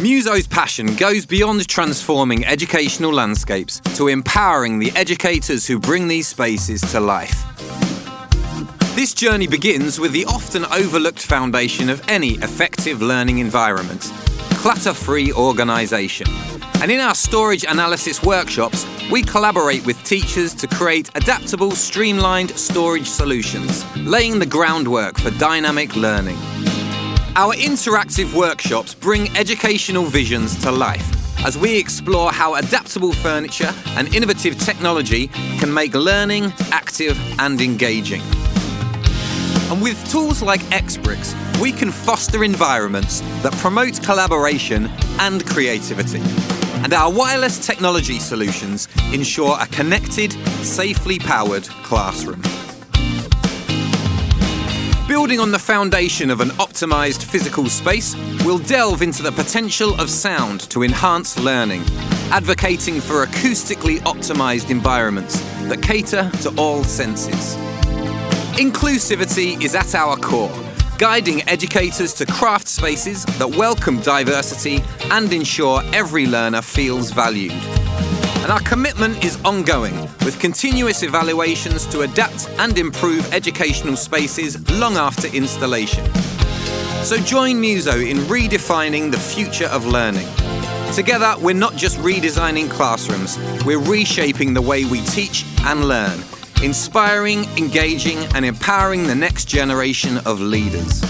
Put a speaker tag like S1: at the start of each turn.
S1: Muzo's passion goes beyond transforming educational landscapes to empowering the educators who bring these spaces to life. This journey begins with the often overlooked foundation of any effective learning environment: clutter-free organisation. And in our storage analysis workshops, we collaborate with teachers to create adaptable, streamlined storage solutions, laying the groundwork for dynamic learning. Our interactive workshops bring educational visions to life as we explore how adaptable furniture and innovative technology can make learning active and engaging. And with tools like Xbricks, we can foster environments that promote collaboration and creativity. And our wireless technology solutions ensure a connected, safely powered classroom. Building on the foundation of an optimized physical space, we'll delve into the potential of sound to enhance learning, advocating for acoustically optimized environments that cater to all senses. Inclusivity is at our core, guiding educators to craft spaces that welcome diversity and ensure every learner feels valued. And our commitment is ongoing, with continuous evaluations to adapt and improve educational spaces long after installation. So join Muzo in redefining the future of learning. Together, we're not just redesigning classrooms, we're reshaping the way we teach and learn, inspiring, engaging, and empowering the next generation of leaders.